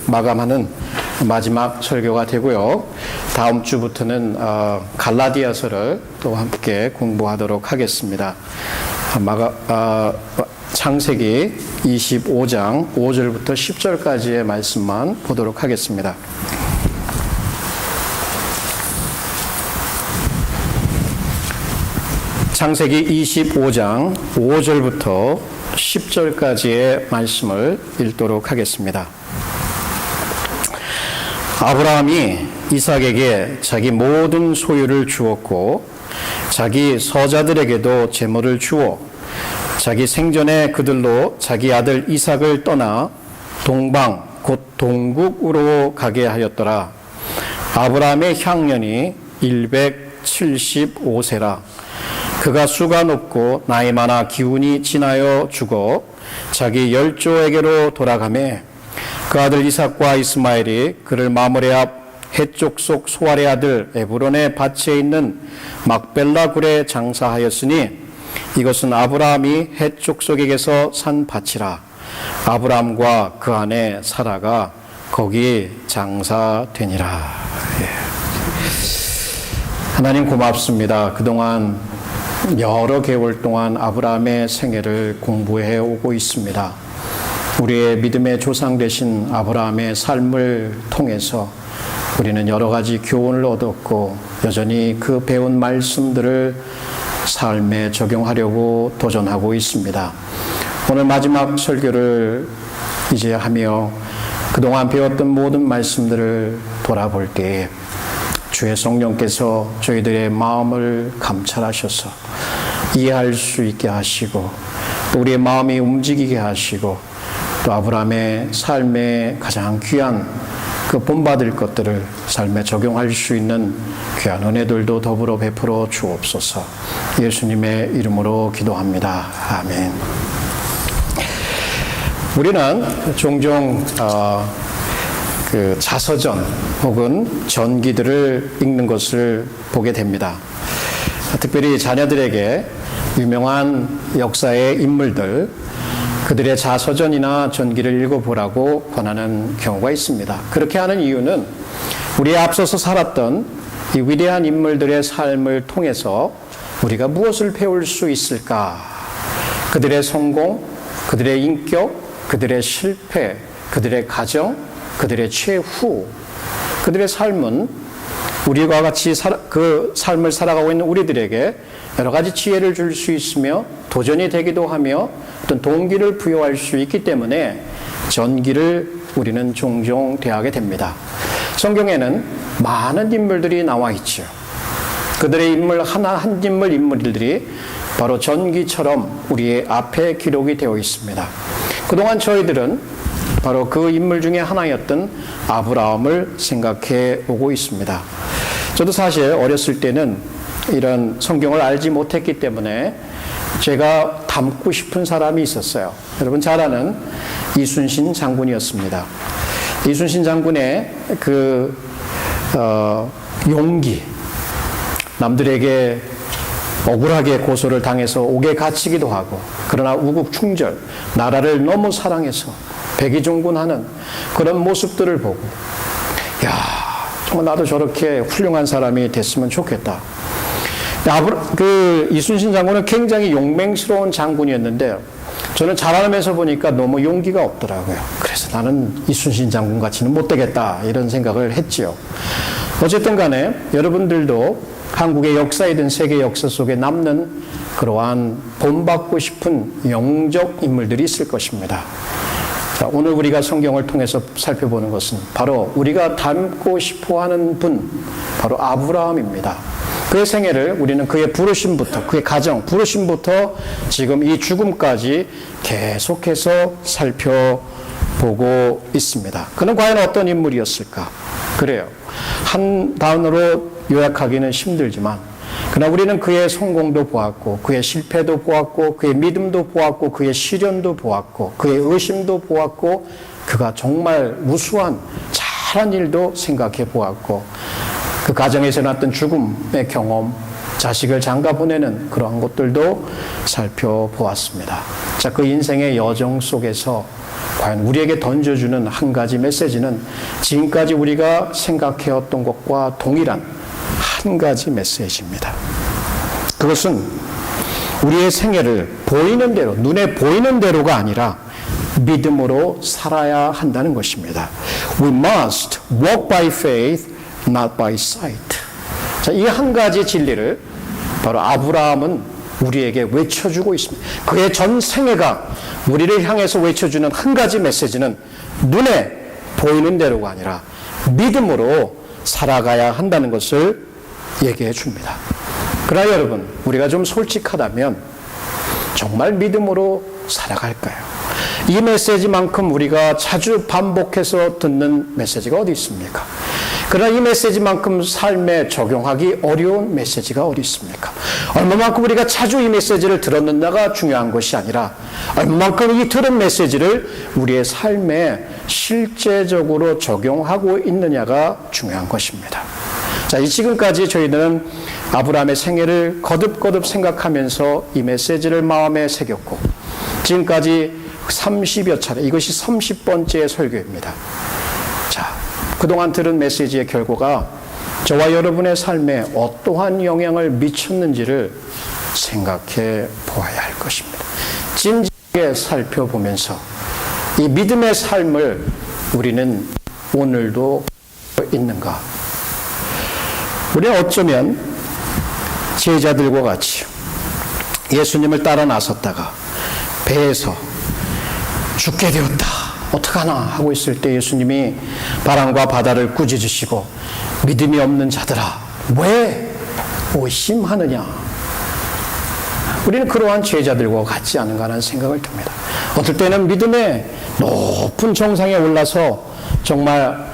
마감하는 마지막 설교가 되고요. 다음 주부터는 갈라디아서를 또 함께 공부하도록 하겠습니다. 창세기 25장 5절부터 10절까지의 말씀만 보도록 하겠습니다. 창세기 25장 5절부터 10절까지의 말씀을 읽도록 하겠습니다. 아브라함이 이삭에게 자기 모든 소유를 주었고 자기 서자들에게도 제물을 주어 자기 생전에 그들로 자기 아들 이삭을 떠나 동방 곧 동국으로 가게 하였더라. 아브라함의 향년이 175세라. 그가 수가 높고 나이 많아 기운이 지나여 죽어 자기 열조에게로 돌아가매 그 아들 이삭과 이스마엘이 그를 마므레 앞 해쪽 속 소알의 아들 에브론의 밭에 있는 막벨라 굴에 장사하였으니 이것은 아브라함이 해쪽 속에게서 산 밭이라. 아브라함과 그 아내 사라가 거기 장사되니라. 하나님 고맙습니다. 그동안 여러 개월 동안 아브라함의 생애를 공부해 오고 있습니다. 우리의 믿음의 조상 되신 아브라함의 삶을 통해서 우리는 여러 가지 교훈을 얻었고 여전히 그 배운 말씀들을 삶에 적용하려고 도전하고 있습니다. 오늘 마지막 설교를 이제 하며 그동안 배웠던 모든 말씀들을 돌아볼 때에 주의 성령께서 저희들의 마음을 감찰하셔서 이해할 수 있게 하시고 또 우리의 마음이 움직이게 하시고 또 아브라함의 삶에 가장 귀한 그 본받을 것들을 삶에 적용할 수 있는 귀한 은혜들도 더불어 베풀어 주옵소서. 예수님의 이름으로 기도합니다. 아멘. 우리는 종종 그 자서전 혹은 전기들을 읽는 것을 보게 됩니다. 특별히 자녀들에게 유명한 역사의 인물들, 그들의 자서전이나 전기를 읽어보라고 권하는 경우가 있습니다. 그렇게 하는 이유는 우리의 앞서서 살았던 이 위대한 인물들의 삶을 통해서 우리가 무엇을 배울 수 있을까? 그들의 성공, 그들의 인격, 그들의 실패, 그들의 가정, 그들의 최후, 그들의 삶은 우리와 같이 그 삶을 살아가고 있는 우리들에게 여러 가지 지혜를 줄 수 있으며 도전이 되기도 하며 어떤 동기를 부여할 수 있기 때문에 전기를 우리는 종종 대하게 됩니다. 성경에는 많은 인물들이 나와 있죠. 그들의 인물 한 인물 인물들이 바로 전기처럼 우리의 앞에 기록이 되어 있습니다. 그동안 저희들은 바로 그 인물 중에 하나였던 아브라함을 생각해 오고 있습니다. 저도 사실 어렸을 때는 이런 성경을 알지 못했기 때문에 제가 닮고 싶은 사람이 있었어요. 여러분 잘 아는 이순신 장군이었습니다. 이순신 장군의 그 용기, 남들에게 억울하게 고소를 당해서 옥에 갇히기도 하고 그러나 우국충절, 나라를 너무 사랑해서 백의종군하는 그런 모습들을 보고 야, 정말 나도 저렇게 훌륭한 사람이 됐으면 좋겠다. 그 이순신 장군은 굉장히 용맹스러운 장군이었는데 저는 자라면서 보니까 너무 용기가 없더라고요. 그래서 나는 이순신 장군 같이는 못 되겠다 이런 생각을 했지요. 어쨌든 간에 여러분들도 한국의 역사이든 세계 역사 속에 남는 그러한 본받고 싶은 영적 인물들이 있을 것입니다. 자, 오늘 우리가 성경을 통해서 살펴보는 것은 바로 우리가 닮고 싶어하는 분, 바로 아브라함입니다. 그의 생애를 우리는 그의 부르심부터, 그의 가정, 부르심부터 지금 이 죽음까지 계속해서 살펴보고 있습니다. 그는 과연 어떤 인물이었을까? 그래요. 한 단어로 요약하기는 힘들지만 그러나 우리는 그의 성공도 보았고 그의 실패도 보았고 그의 믿음도 보았고 그의 시련도 보았고 그의 의심도 보았고 그가 정말 무수한 잘한 일도 생각해 보았고 그 가정에서 났던 죽음의 경험, 자식을 장가 보내는 그러한 것들도 살펴보았습니다. 자, 그 인생의 여정 속에서 과연 우리에게 던져주는 한 가지 메시지는 지금까지 우리가 생각해왔던 것과 동일한 한 가지 메시지입니다. 그것은 우리의 생애를 보이는 대로, 눈에 보이는 대로가 아니라 믿음으로 살아야 한다는 것입니다. We must walk by faith, not by sight. 자, 이 한 가지 진리를 바로 아브라함은 우리에게 외쳐주고 있습니다. 그의 전 생애가 우리를 향해서 외쳐주는 한 가지 메시지는 눈에 보이는 대로가 아니라 믿음으로 살아가야 한다는 것을 얘기해 줍니다. 그러나 여러분, 우리가 좀 솔직하다면 정말 믿음으로 살아갈까요? 이 메시지만큼 우리가 자주 반복해서 듣는 메시지가 어디 있습니까? 그러나 이 메시지만큼 삶에 적용하기 어려운 메시지가 어디 있습니까? 얼마만큼 우리가 자주 이 메시지를 들었는가가 중요한 것이 아니라 얼마만큼 이 들은 메시지를 우리의 삶에 실제적으로 적용하고 있느냐가 중요한 것입니다. 자, 지금까지 저희들은 아브라함의 생애를 거듭거듭 생각하면서 이 메시지를 마음에 새겼고 지금까지 30여 차례, 이것이 30번째 설교입니다. 자, 그동안 들은 메시지의 결과가 저와 여러분의 삶에 어떠한 영향을 미쳤는지를 생각해 보아야 할 것입니다. 진지하게 살펴보면서 이 믿음의 삶을 우리는 오늘도 있는가? 우리는 어쩌면 제자들과 같이 예수님을 따라 나섰다가 배에서 죽게 되었다. 어떡하나 하고 있을 때 예수님이 바람과 바다를 꾸짖으시고 믿음이 없는 자들아 왜 의심하느냐. 우리는 그러한 제자들과 같지 않은가 하는 생각을 듭니다. 어떨 때는 믿음의 높은 정상에 올라서 정말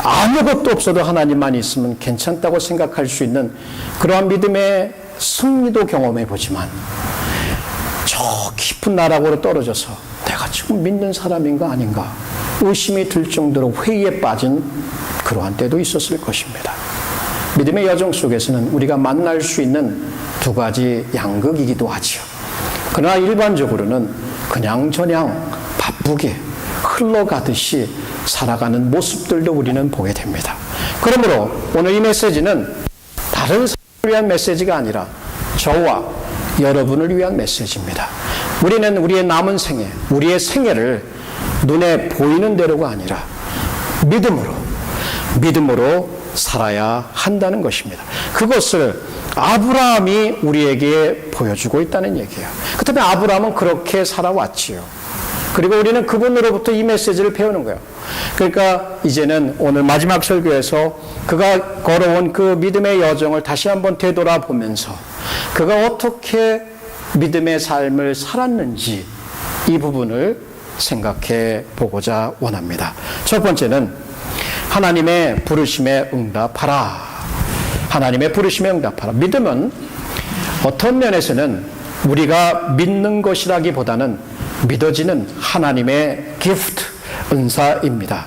아무것도 없어도 하나님만 있으면 괜찮다고 생각할 수 있는 그러한 믿음의 승리도 경험해 보지만 저 깊은 나락으로 떨어져서 내가 지금 믿는 사람인가 아닌가 의심이 들 정도로 회의에 빠진 그러한 때도 있었을 것입니다. 믿음의 여정 속에서는 우리가 만날 수 있는 두 가지 양극이기도 하지요. 그러나 일반적으로는 그냥저냥 바쁘게 흘러가듯이 살아가는 모습들도 우리는 보게 됩니다. 그러므로 오늘 이 메시지는 다른 사람을 위한 메시지가 아니라 저와 여러분을 위한 메시지입니다. 우리는 우리의 남은 생애, 우리의 생애를 눈에 보이는 대로가 아니라 믿음으로 살아야 한다는 것입니다. 그것을 아브라함이 우리에게 보여주고 있다는 얘기예요. 그 때문에 아브라함은 그렇게 살아왔지요. 그리고 우리는 그분으로부터 이 메시지를 배우는 거예요. 그러니까 이제는 오늘 마지막 설교에서 그가 걸어온 그 믿음의 여정을 다시 한번 되돌아보면서 그가 어떻게 믿음의 삶을 살았는지 이 부분을 생각해 보고자 원합니다. 첫 번째는 하나님의 부르심에 응답하라. 하나님의 부르심에 응답하라. 믿음은 어떤 면에서는 우리가 믿는 것이라기보다는 믿어지는 하나님의 기프트, 은사입니다.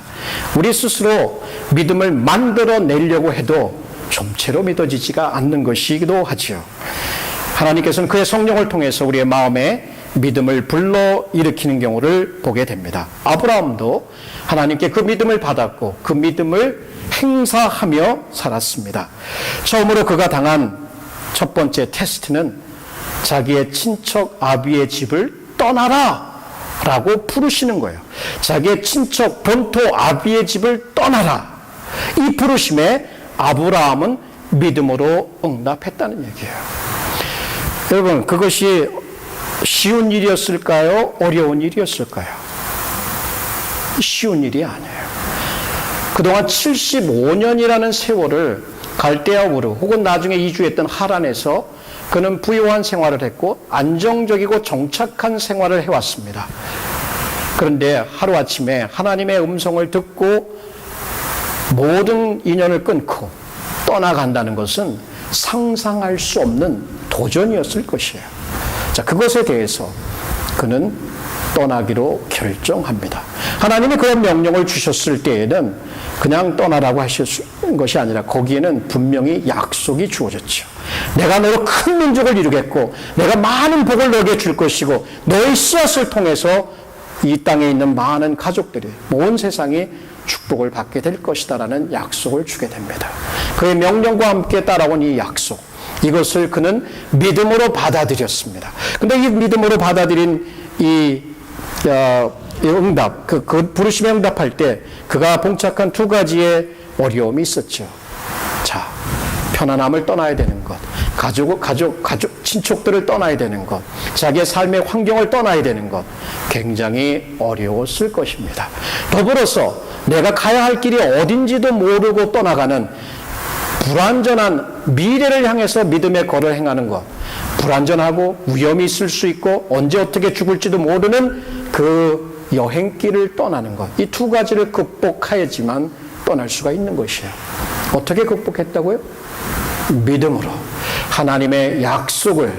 우리 스스로 믿음을 만들어내려고 해도 좀채로 믿어지지가 않는 것이기도 하지요. 하나님께서는 그의 성령을 통해서 우리의 마음에 믿음을 불러일으키는 경우를 보게 됩니다. 아브라함도 하나님께 그 믿음을 받았고 그 믿음을 행사하며 살았습니다. 처음으로 그가 당한 첫 번째 테스트는 자기의 친척 아비의 집을 떠나라 라고 부르시는 거예요. 자기의 친척 본토 아비의 집을 떠나라. 이 부르심에 아브라함은 믿음으로 응답했다는 얘기예요. 여러분, 그것이 쉬운 일이었을까요? 어려운 일이었을까요? 쉬운 일이 아니에요. 그동안 75년이라는 세월을 갈대아 우르 혹은 나중에 이주했던 하란에서 그는 부유한 생활을 했고 안정적이고 정착한 생활을 해왔습니다. 그런데 하루아침에 하나님의 음성을 듣고 모든 인연을 끊고 떠나간다는 것은 상상할 수 없는 도전이었을 것이에요. 자, 그것에 대해서 그는 떠나기로 결정합니다. 하나님이 그런 명령을 주셨을 때에는 그냥 떠나라고 하신 것이 아니라 거기에는 분명히 약속이 주어졌죠. 내가 너로 큰 민족을 이루겠고 내가 많은 복을 너에게 줄 것이고 너의 씨앗을 통해서 이 땅에 있는 많은 가족들이 온 세상이 축복을 받게 될 것이다라는 약속을 주게 됩니다. 그의 명령과 함께 따라온 이 약속, 이것을 그는 믿음으로 받아들였습니다. 근데 이 믿음으로 받아들인 이 응답, 그 부르심에 응답할 때 그가 봉착한 두 가지의 어려움이 있었죠. 자, 편안함을 떠나야 되는 것, 가족, 친척들을 떠나야 되는 것, 자기의 삶의 환경을 떠나야 되는 것, 굉장히 어려웠을 것입니다. 더불어서 내가 가야 할 길이 어딘지도 모르고 떠나가는 불완전한 미래를 향해서 믿음의 걸을 행하는 것, 불완전하고 위험이 있을 수 있고 언제 어떻게 죽을지도 모르는 그 여행길을 떠나는 것, 이 두 가지를 극복해야지만 떠날 수가 있는 것이에요. 어떻게 극복했다고요? 믿음으로 하나님의 약속을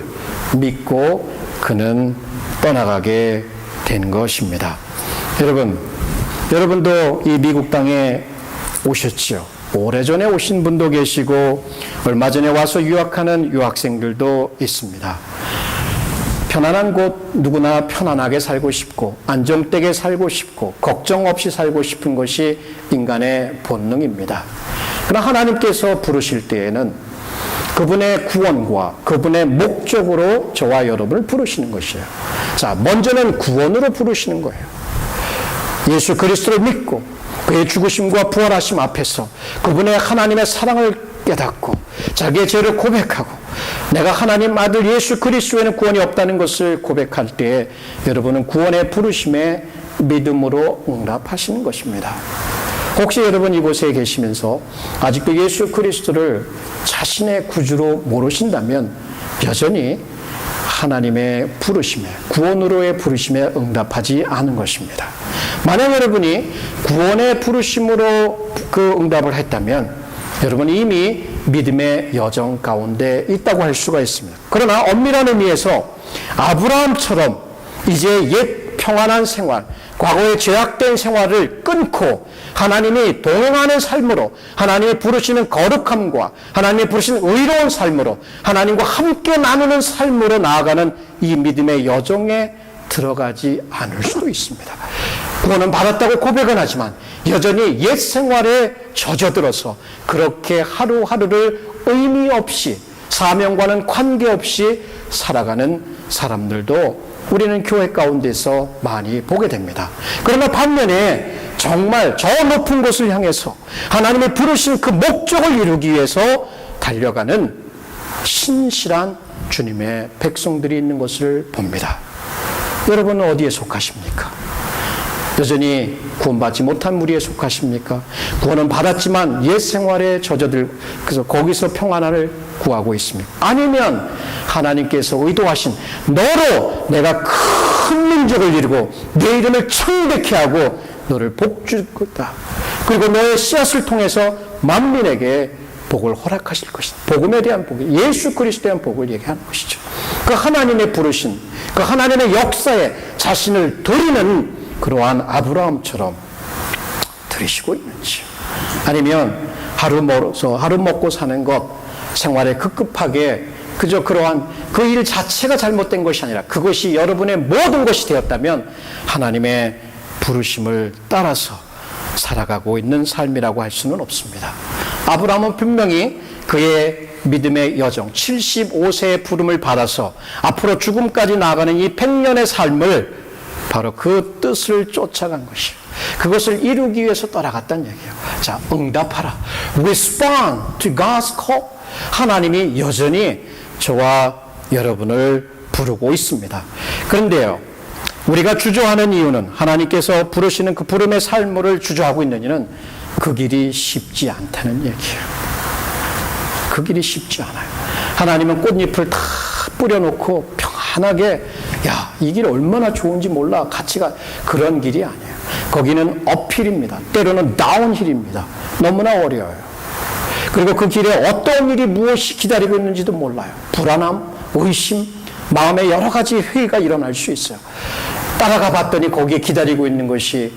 믿고 그는 떠나가게 된 것입니다. 여러분도 이 미국 땅에 오셨죠? 오래전에 오신 분도 계시고 얼마 전에 와서 유학하는 유학생들도 있습니다. 편안한 곳, 누구나 편안하게 살고 싶고 안정되게 살고 싶고 걱정 없이 살고 싶은 것이 인간의 본능입니다. 그러나 하나님께서 부르실 때에는 그분의 구원과 그분의 목적으로 저와 여러분을 부르시는 것이에요. 자, 먼저는 구원으로 부르시는 거예요. 예수 그리스도를 믿고 그의 죽으심과 부활하심 앞에서 그분의 하나님의 사랑을 깨닫고 자기의 죄를 고백하고 내가 하나님 아들 예수 그리스도에는 구원이 없다는 것을 고백할 때에 여러분은 구원의 부르심에 믿음으로 응답하시는 것입니다. 혹시 여러분 이곳에 계시면서 아직도 예수 그리스도를 자신의 구주로 모르신다면 여전히 하나님의 부르심에, 구원으로의 부르심에 응답하지 않은 것입니다. 만약 여러분이 구원의 부르심으로 그 응답을 했다면 여러분이 이미 믿음의 여정 가운데 있다고 할 수가 있습니다. 그러나 엄밀한 의미에서 아브라함처럼 이제 옛 평안한 생활, 과거의 죄악된 생활을 끊고 하나님이 동행하는 삶으로, 하나님이 부르시는 거룩함과 하나님이 부르시는 의로운 삶으로, 하나님과 함께 나누는 삶으로 나아가는 이 믿음의 여정에 들어가지 않을 수도 있습니다. 구원은 받았다고 고백은 하지만 여전히 옛 생활에 젖어들어서 그렇게 하루하루를 의미 없이 사명과는 관계없이 살아가는 사람들도 우리는 교회 가운데서 많이 보게 됩니다. 그러나 반면에 정말 저 높은 곳을 향해서 하나님이 부르신 그 목적을 이루기 위해서 달려가는 신실한 주님의 백성들이 있는 것을 봅니다. 여러분은 어디에 속하십니까? 여전히 구원받지 못한 무리에 속하십니까? 구원은 받았지만 옛 생활에 그래서 거기서 평안을 구하고 있습니까? 아니면 하나님께서 의도하신 너로 내가 큰 민족을 이루고 내 이름을 청백케 하고 너를 복줄 거다. 그리고 너의 씨앗을 통해서 만민에게 복을 허락하실 것이다. 복음에 대한 복, 예수 그리스도에 대한 복을 얘기하는 것이죠. 그 하나님의 부르신, 그 하나님의 역사에 자신을 드리는 그러한 아브라함처럼 들이시고 있는지, 아니면 하루 먹고 사는 것, 생활에 급급하게 그저 그러한 그 일 자체가 잘못된 것이 아니라 그것이 여러분의 모든 것이 되었다면 하나님의 부르심을 따라서 살아가고 있는 삶이라고 할 수는 없습니다. 아브라함은 분명히 그의 믿음의 여정, 75세의 부름을 받아서 앞으로 죽음까지 나아가는 이 100년의 삶을 바로 그 뜻을 쫓아간 것이에요. 그것을 이루기 위해서 떠나갔다는 얘기예요. 자, 응답하라. Respond to God's call. 하나님이 여전히 저와 여러분을 부르고 있습니다. 그런데요, 우리가 주저하는 이유는, 하나님께서 부르시는 그 부름의 삶을 주저하고 있는 이유는 그 길이 쉽지 않다는 얘기예요. 그 길이 쉽지 않아요. 하나님은 꽃잎을 다 뿌려놓고 평안하게, 야, 이 길 얼마나 좋은지 몰라, 같이 가. 그런 길이 아니에요. 거기는 업힐입니다. 때로는 다운힐입니다. 너무나 어려워요. 그리고 그 길에 어떤 일이 무엇이 기다리고 있는지도 몰라요. 불안함, 의심, 마음에 여러 가지 회의가 일어날 수 있어요. 따라가 봤더니 거기에 기다리고 있는 것이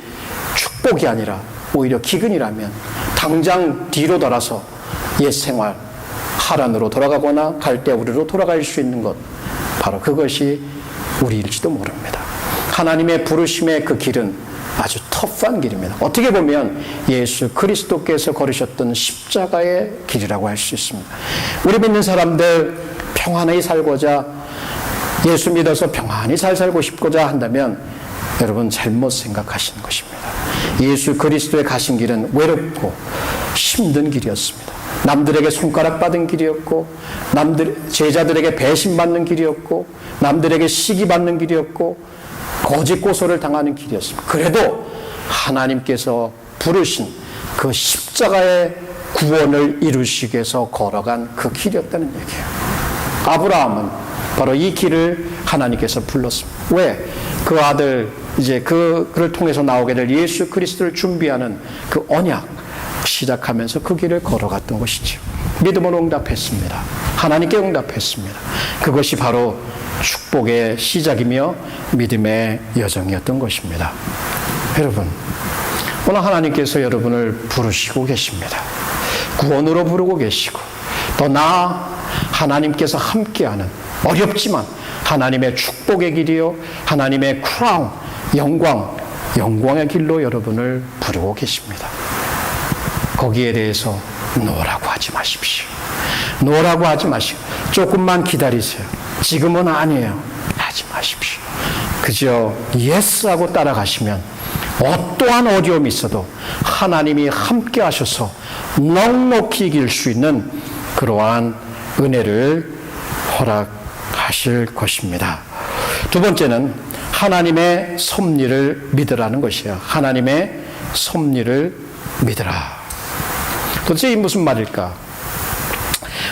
축복이 아니라 오히려 기근이라면 당장 뒤로 돌아서 옛 생활, 하란으로 돌아가거나 갈대우리로 돌아갈 수 있는 것, 바로 그것이 우리일지도 모릅니다. 하나님의 부르심의 그 길은 아주 터프한 길입니다. 어떻게 보면 예수 그리스도께서 걸으셨던 십자가의 길이라고 할 수 있습니다. 우리 믿는 사람들 평안히 살고자, 예수 믿어서 평안히 잘 살고 싶고자 한다면 여러분 잘못 생각하시는 것입니다. 예수 그리스도의 가신 길은 외롭고 힘든 길이었습니다. 남들에게 손가락 받은 길이었고, 제자들에게 배신받는 길이었고, 남들에게 시기받는 길이었고, 거짓 고소를 당하는 길이었습니다. 그래도 하나님께서 부르신 그 십자가의 구원을 이루시기 위해서 걸어간 그 길이었다는 얘기예요. 아브라함은 바로 이 길을 하나님께서 불렀습니다. 왜? 그 아들, 이제 그를 통해서 나오게 될 예수 그리스도를 준비하는 그 언약 시작하면서 그 길을 걸어갔던 것이죠. 믿음으로 응답했습니다. 하나님께 응답했습니다. 그것이 바로 축복의 시작이며 믿음의 여정이었던 것입니다. 여러분, 오늘 하나님께서 여러분을 부르시고 계십니다. 구원으로 부르고 계시고, 더 나아 하나님께서 함께하는 어렵지만 하나님의 축복의 길이요, 하나님의 크라운, 영광의 길로 여러분을 부르고 계십니다. 거기에 대해서 노라고 하지 마십시오. 노라고 하지 마시고 조금만 기다리세요. 지금은 아니에요. 하지 마십시오. 그저 예스하고 따라가시면 어떠한 어려움이 있어도 하나님이 함께 하셔서 넉넉히 이길 수 있는 그러한 은혜를 허락하실 것입니다. 두 번째는 하나님의 섭리를 믿으라는 것이에요. 하나님의 섭리를 믿으라. 도대체 이 무슨 말일까?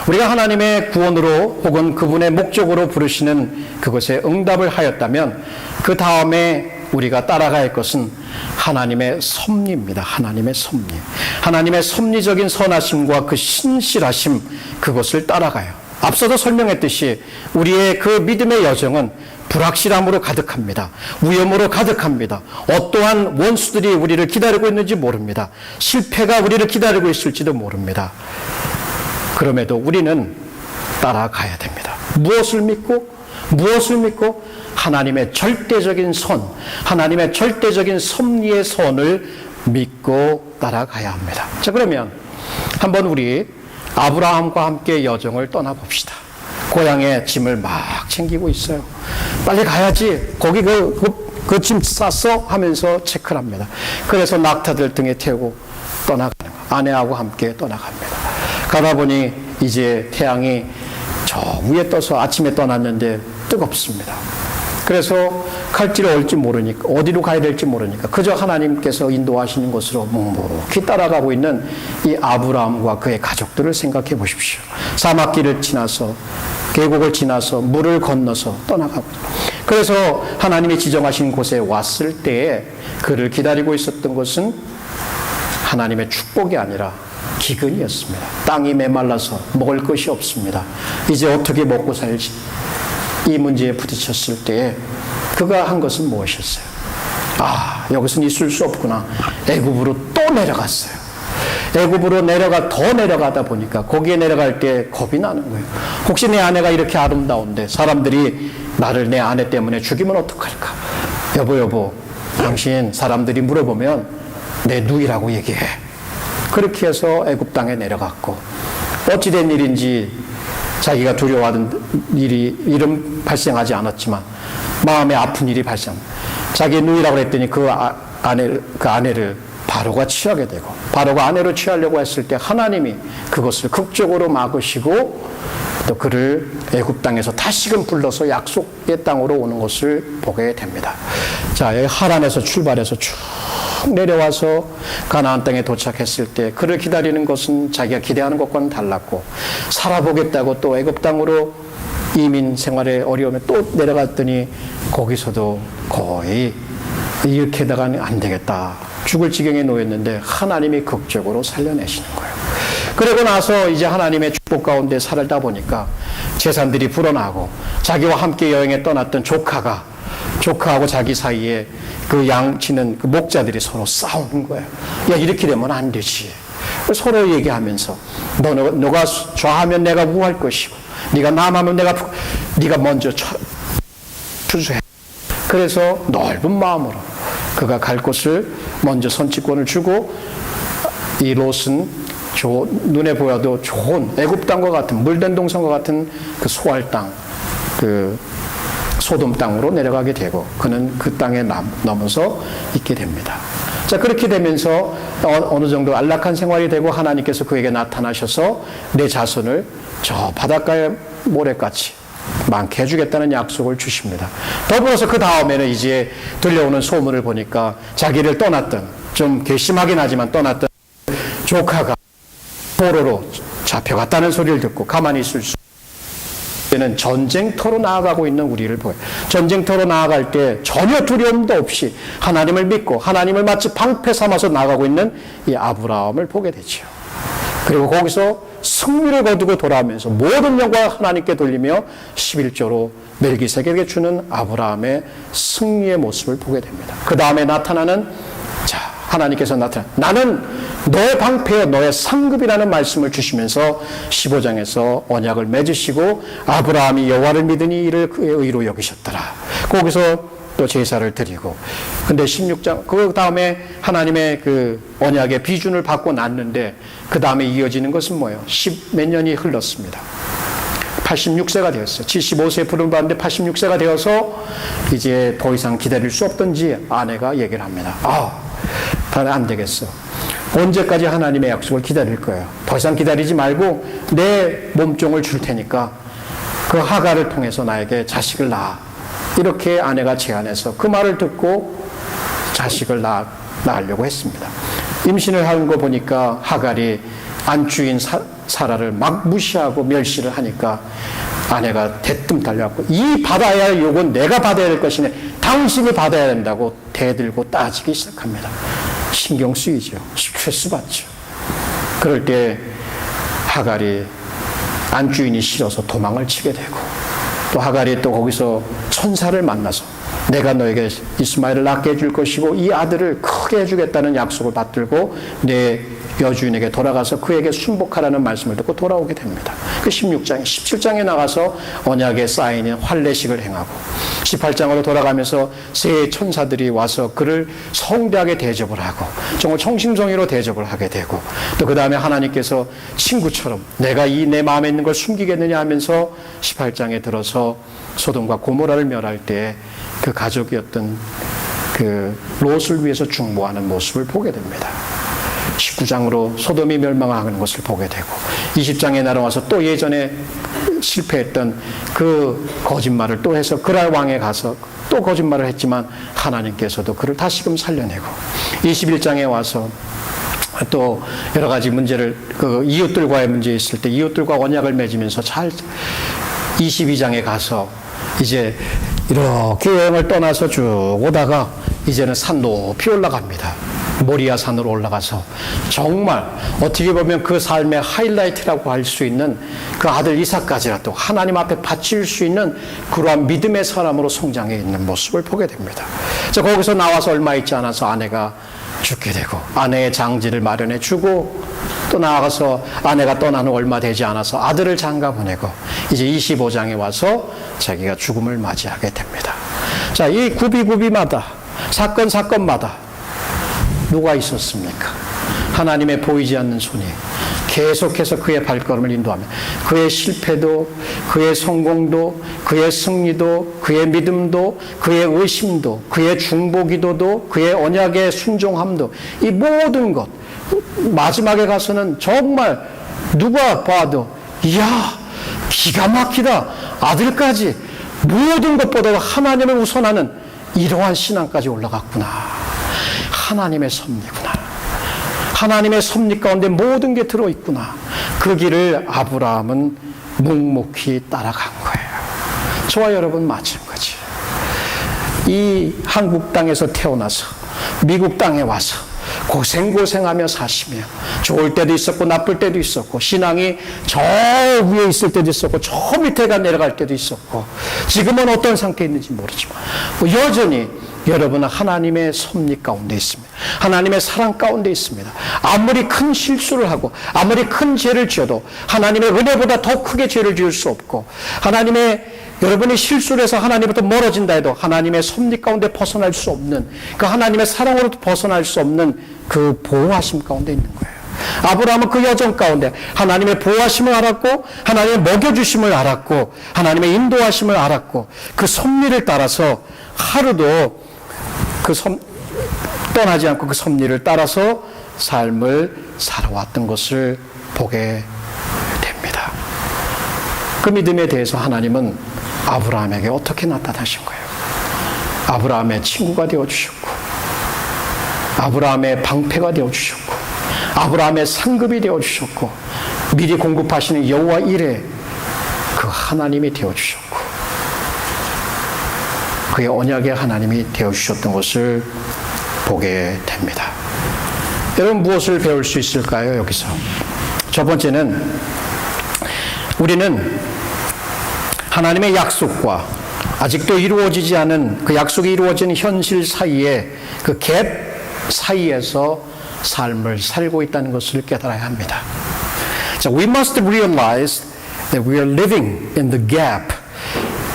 우리가 하나님의 구원으로 혹은 그분의 목적으로 부르시는 그것에 응답을 하였다면 그 다음에 우리가 따라가야 할 것은 하나님의 섭리입니다. 하나님의 섭리. 하나님의 섭리적인 선하심과 그 신실하심, 그것을 따라가요. 앞서도 설명했듯이 우리의 그 믿음의 여정은 불확실함으로 가득합니다. 위험으로 가득합니다. 어떠한 원수들이 우리를 기다리고 있는지 모릅니다. 실패가 우리를 기다리고 있을지도 모릅니다. 그럼에도 우리는 따라가야 됩니다. 무엇을 믿고? 하나님의 절대적인 선, 하나님의 절대적인 섭리의 선을 믿고 따라가야 합니다. 자, 그러면 한번 우리 아브라함과 함께 여정을 떠나봅시다. 고향에 짐을 막 챙기고 있어요. 빨리 가야지. 거기 그 짐 쌌어? 하면서 체크를 합니다. 그래서 낙타들 등에 태우고 떠나가는 거예요. 아내하고 함께 떠나갑니다. 가다 보니 이제 태양이 저 위에 떠서 아침에 떠났는데 뜨겁습니다. 그래서 갈 길을 얻을지 모르니까, 어디로 가야 될지 모르니까 그저 하나님께서 인도하시는 곳으로 묵묵히 따라가고 있는 이 아브라함과 그의 가족들을 생각해 보십시오. 사막길을 지나서, 계곡을 지나서, 물을 건너서 떠나가고, 그래서 하나님이 지정하신 곳에 왔을 때에 그를 기다리고 있었던 것은 하나님의 축복이 아니라 기근이었습니다. 땅이 메말라서 먹을 것이 없습니다. 이제 어떻게 먹고 살지? 이 문제에 부딪혔을 때에 그가 한 것은 무엇이었어요? 아, 여기서는 있을 수 없구나. 애굽으로 또 내려갔어요. 애굽으로 더 내려가다 보니까 거기에 내려갈 때 겁이 나는 거예요. 혹시 내 아내가 이렇게 아름다운데 사람들이 나를 내 아내 때문에 죽이면 어떡할까? 여보, 당신 사람들이 물어보면 내 누이라고 얘기해. 그렇게 해서 애굽 땅에 내려갔고, 어찌된 일인지 자기가 두려워하던 일은 발생하지 않았지만 마음에 아픈 일이 발생. 자기 누이라고 했더니 그 아내를 바로가 취하게 되고, 바로가 아내로 취하려고 했을 때 하나님이 그것을 극적으로 막으시고 또 그를 애굽 땅에서 다시금 불러서 약속의 땅으로 오는 것을 보게 됩니다. 자, 여기 하란에서 출발해서 쭉 내려와서 가나안 땅에 도착했을 때 그를 기다리는 것은 자기가 기대하는 것과는 달랐고, 살아보겠다고 또 애굽 땅으로 이민 생활의 어려움에 또 내려갔더니 거기서도 거의 이렇게 다가는 안 되겠다, 죽을 지경에 놓였는데 하나님이 극적으로 살려내시는 거예요. 그러고 나서 이제 하나님의 축복 가운데 살다 보니까 재산들이 불어나고, 자기와 함께 여행에 떠났던 조카하고 자기 사이에 그 양치는 그 목자들이 서로 싸우는 거예요. 야, 이렇게 되면 안 되지. 서로 얘기하면서 너가 좌하면 내가 우할 것이고, 네가 남하면 네가 먼저 추수해. 그래서 넓은 마음으로 그가 갈 곳을 먼저 선취권을 주고, 이 롯은 눈에 보여도 좋은 애굽 땅과 같은 물된 동산과 같은 그 소알 땅, 그 소돔 땅으로 내려가게 되고, 그는 그 땅에 넘어서 있게 됩니다. 자, 그렇게 되면서 어느 정도 안락한 생활이 되고, 하나님께서 그에게 나타나셔서 내 자손을 저 바닷가의 모래같이 많게 해주겠다는 약속을 주십니다. 더불어서 그 다음에는 이제 들려오는 소문을 보니까 자기를 떠났던, 좀 괘씸하긴 하지만 떠났던 조카가 포로로 잡혀갔다는 소리를 듣고 가만히 있을 수 없는 전쟁터로 나아가고 있는 우리를 보여요. 전쟁터로 나아갈 때 전혀 두려움도 없이 하나님을 믿고 하나님을 마치 방패 삼아서 나아가고 있는 이 아브라함을 보게 되죠. 그리고 거기서 승리를 거두고 돌아오면서 모든 영광을 하나님께 돌리며 11조로 멜기세덱에게 주는 아브라함의 승리의 모습을 보게 됩니다. 그 다음에 나타나는, 하나님께서 나는 너의 방패여 너의 상급이라는 말씀을 주시면서 15장에서 언약을 맺으시고, 아브라함이 여호와를 믿으니 이를 그의 의로 여기셨더라. 거기서 또 제사를 드리고, 근데 16장 그 다음에 하나님의 그 언약의 비준을 받고 났는데, 그 다음에 이어지는 것은 뭐예요? 10몇 년이 흘렀습니다. 86세가 되었어요. 75세에 부름받는데 86세가 되어서 이제 더 이상 기다릴 수 없던지 아내가 얘기를 합니다. 다들 안 되겠어. 언제까지 하나님의 약속을 기다릴 거예요? 더 이상 기다리지 말고 내 몸종을 줄 테니까 그 하갈을 통해서 나에게 자식을 낳아. 이렇게 아내가 제안해서 그 말을 듣고 자식을 낳으려고 했습니다. 임신을 하는 거 보니까 하갈이 안주인 사라를 막 무시하고 멸시를 하니까 아내가 대뜸 달려왔고, 이 받아야 할 욕은 내가 받아야 될 것이네, 당신이 받아야 된다고 대들고 따지기 시작합니다. 신경 쓰이죠. 스트레스 받죠. 그럴 때 하갈이 안주인이 싫어서 도망을 치게 되고, 또 하갈이 또 거기서 천사를 만나서 내가 너에게 이스마엘을 낳게 해줄 것이고 이 아들을 크게 해주겠다는 약속을 받들고 내 여주인에게 돌아가서 그에게 순복하라는 말씀을 듣고 돌아오게 됩니다. 그 16장에 17장에 나가서 언약에 쌓이는 환례식을 행하고, 18장으로 돌아가면서 세 천사들이 와서 그를 성대하게 대접을 하고 정말 청심성의로 대접을 하게 되고, 또 그 다음에 하나님께서 친구처럼 내가 이 내 마음에 있는 걸 숨기겠느냐 하면서 18장에 들어서 소돔과 고모라를 멸할 때 그 가족이었던 그 롯을 위해서 중보하는 모습을 보게 됩니다. 19장으로 소돔이 멸망하는 것을 보게 되고, 20장에 날아와서 또 예전에 실패했던 그 거짓말을 또 해서 그랄 왕에 가서 또 거짓말을 했지만 하나님께서도 그를 다시금 살려내고, 21장에 와서 또 여러 가지 문제를, 그 이웃들과의 문제 있을 때 이웃들과 언약을 맺으면서 22장에 가서 이제 이렇게 여행을 떠나서 쭉 오다가 이제는 산 높이 올라갑니다. 모리아 산으로 올라가서 정말 어떻게 보면 그 삶의 하이라이트라고 할 수 있는 그 아들 이삭까지라도 하나님 앞에 바칠 수 있는 그러한 믿음의 사람으로 성장해 있는 모습을 보게 됩니다. 자, 거기서 나와서 얼마 있지 않아서 아내가 죽게 되고 아내의 장지를 마련해 주고, 또 나아가서 아내가 떠나는 얼마 되지 않아서 아들을 장가 보내고 이제 25장에 와서 자기가 죽음을 맞이하게 됩니다. 자, 이 구비마다 사건마다 누가 있었습니까? 하나님의 보이지 않는 손이 계속해서 그의 발걸음을 인도하며 그의 실패도, 그의 성공도, 그의 승리도, 그의 믿음도, 그의 의심도, 그의 중보기도도, 그의 언약의 순종함도, 이 모든 것 마지막에 가서는 정말 누가 봐도 이야 기가 막히다, 아들까지 모든 것보다 하나님을 우선하는 이러한 신앙까지 올라갔구나. 하나님의 섭리구나. 하나님의 섭리 가운데 모든 게 들어있구나. 그 길을 아브라함은 묵묵히 따라간 거예요. 저와 여러분 마찬가지. 이 한국 땅에서 태어나서 미국 땅에 와서 고생하며 사시며 좋을 때도 있었고 나쁠 때도 있었고, 신앙이 저 위에 있을 때도 있었고 저 밑에가 내려갈 때도 있었고, 지금은 어떤 상태에 있는지 모르지만 여전히 여러분은 하나님의 섭리 가운데 있습니다. 하나님의 사랑 가운데 있습니다. 아무리 큰 실수를 하고 아무리 큰 죄를 지어도 하나님의 은혜보다 더 크게 죄를 지을 수 없고, 하나님의 여러분이 실수를 해서 하나님부터 멀어진다 해도 하나님의 섭리 가운데 벗어날 수 없는, 그 하나님의 사랑으로도 벗어날 수 없는 그 보호하심 가운데 있는 거예요. 아브라함은 그 여정 가운데 하나님의 보호하심을 알았고, 하나님의 먹여주심을 알았고, 하나님의 인도하심을 알았고, 그 섭리를 따라서 하루도 떠나지 않고 그 섭리를 따라서 삶을 살아왔던 것을 보게 됩니다. 그 믿음에 대해서 하나님은 아브라함에게 어떻게 나타나신 거예요? 아브라함의 친구가 되어주셨고, 아브라함의 방패가 되어주셨고, 아브라함의 상급이 되어주셨고, 미리 공급하시는 여호와 이레 그 하나님이 되어주셨고, 그의 언약의 하나님이 되어주셨던 것을 보게 됩니다. 여러분, 무엇을 배울 수 있을까요? 여기서 첫 번째는 우리는 하나님의 약속과 아직도 이루어지지 않은 그 약속이 이루어진 현실 사이에 그 갭 사이에서 삶을 살고 있다는 것을 깨달아야 합니다. 자, we must realize that we are living in the gap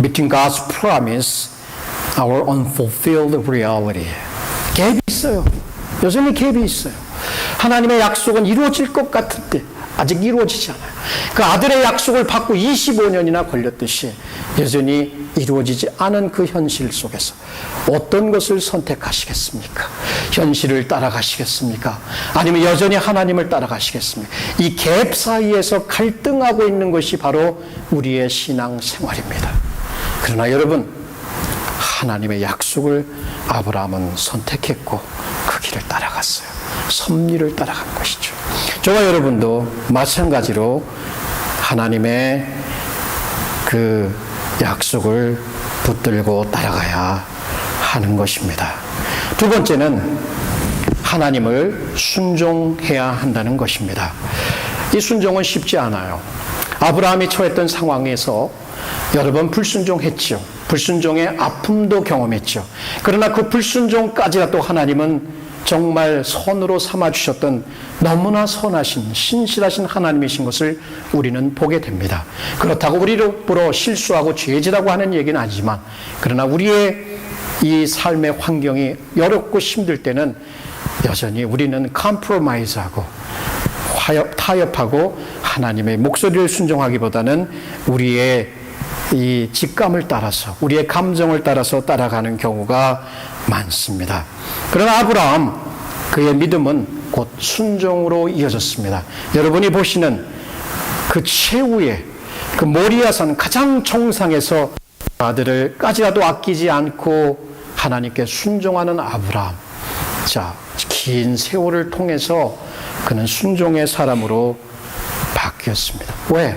between God's promise, our unfulfilled reality. 갭이 있어요. 여전히 갭이 있어요. 하나님의 약속은 이루어질 것 같은데 아직 이루어지지 않아요. 그 아들의 약속을 받고 25년이나 걸렸듯이 여전히 이루어지지 않은 그 현실 속에서 어떤 것을 선택하시겠습니까? 현실을 따라가시겠습니까? 아니면 여전히 하나님을 따라가시겠습니까? 이 갭 사이에서 갈등하고 있는 것이 바로 우리의 신앙 생활입니다. 그러나 여러분, 하나님의 약속을 아브라함은 선택했고 그 길을 따라갔어요. 섭리를 따라간 것이죠. 저와 여러분도 마찬가지로 하나님의 그 약속을 붙들고 따라가야 하는 것입니다. 두 번째는 하나님을 순종해야 한다는 것입니다. 이 순종은 쉽지 않아요. 아브라함이 처했던 상황에서 여러 번 불순종했죠. 불순종의 아픔도 경험했죠. 그러나 그 불순종까지라도 하나님은 정말 선으로 삼아주셨던 너무나 선하신 신실하신 하나님이신 것을 우리는 보게 됩니다. 그렇다고 우리로 실수하고 죄지라고 하는 얘기는 아니지만, 그러나 우리의 이 삶의 환경이 어렵고 힘들 때는 여전히 우리는 컴프로마이즈하고 타협하고 하나님의 목소리를 순종하기보다는 우리의 이 직감을 따라서, 우리의 감정을 따라서 따라가는 경우가 많습니다. 그러나 아브라함, 그의 믿음은 곧 순종으로 이어졌습니다. 여러분이 보시는 그 최후의 그 모리아산 가장 정상에서 아들을까지라도 아끼지 않고 하나님께 순종하는 아브라함. 자, 긴 세월을 통해서 그는 순종의 사람으로 바뀌었습니다. 왜?